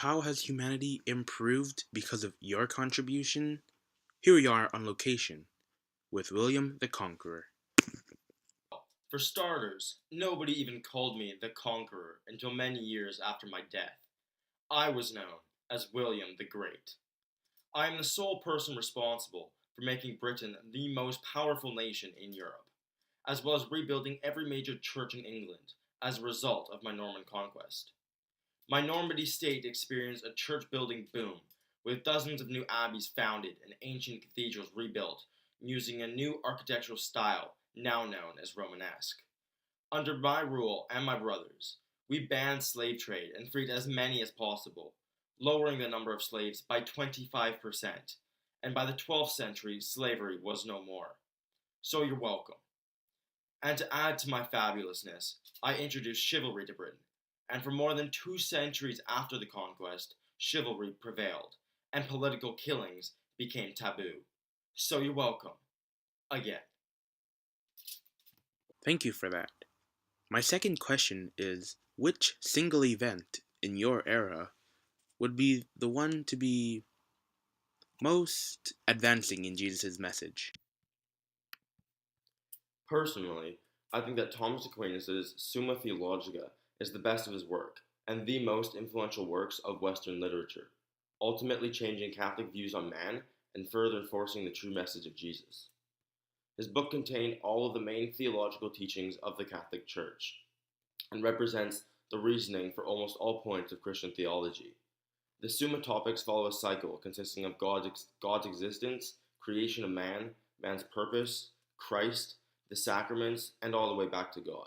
how has humanity improved because of your contribution? Here we are on location with William the Conqueror. For starters, nobody even called me the Conqueror until many years after my death. I was known as William the Great. I am the sole person responsible for making Britain the most powerful nation in Europe, as well as rebuilding every major church in England as a result of my Norman conquest. My Normandy state experienced a church building boom, with dozens of new abbeys founded and ancient cathedrals rebuilt using a new architectural style now known as Romanesque. Under my rule and my brothers, we banned slave trade and freed as many as possible, lowering the number of slaves by 25%, and by the 12th century, slavery was no more. So you're welcome. And to add to my fabulousness, I introduced chivalry to Britain, and for more than 2 centuries after the conquest, chivalry prevailed, and political killings became taboo. So you're welcome. Again. Thank you for that. My second question is which single event in your era would be the one to be most advancing in Jesus' message? Personally, I think that Thomas Aquinas' Summa Theologica is the best of his work, and the most influential works of Western literature, ultimately changing Catholic views on man and further enforcing the true message of Jesus. His book contained all of the main theological teachings of the Catholic Church, and represents the reasoning for almost all points of Christian theology. The Summa topics follow a cycle consisting of God's existence, creation of man, man's purpose, Christ, the sacraments, and all the way back to God.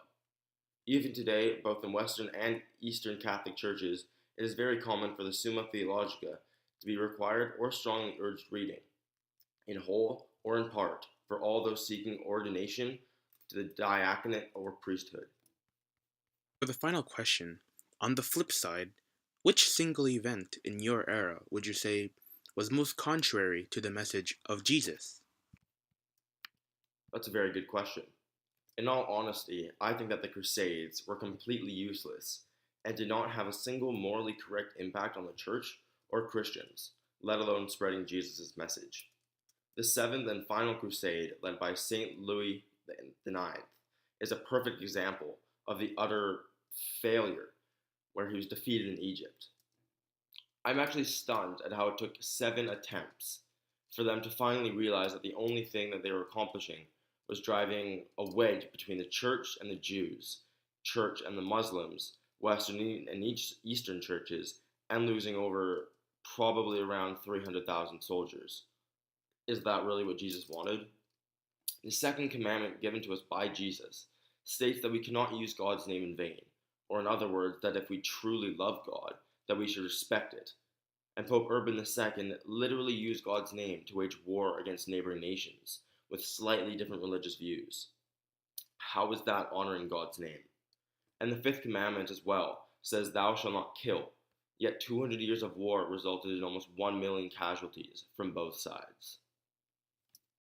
Even today, both in Western and Eastern Catholic churches, it is very common for the Summa Theologica to be required or strongly urged reading, in whole or in part, for all those seeking ordination to the diaconate or priesthood. For the final question, on the flip side, which single event in your era would you say was most contrary to the message of Jesus? That's a very good question. In all honesty, I think that the Crusades were completely useless and did not have a single morally correct impact on the church or Christians, let alone spreading Jesus' message. The seventh and final crusade, led by St. Louis IX, is a perfect example of the utter failure where he was defeated in Egypt. I'm actually stunned at how it took 7 attempts for them to finally realize that the only thing that they were accomplishing was driving a wedge between the church and the Jews, church and the Muslims, Western and Eastern churches, and losing over probably around 300,000 soldiers. Is that really what Jesus wanted? The second commandment given to us by Jesus states that we cannot use God's name in vain, or in other words, that if we truly love God, that we should respect it. And Pope Urban II literally used God's name to wage war against neighboring nations with slightly different religious views. How is that honoring God's name? And the fifth commandment as well says, "Thou shalt not kill." Yet 200 years of war resulted in almost 1 million casualties from both sides.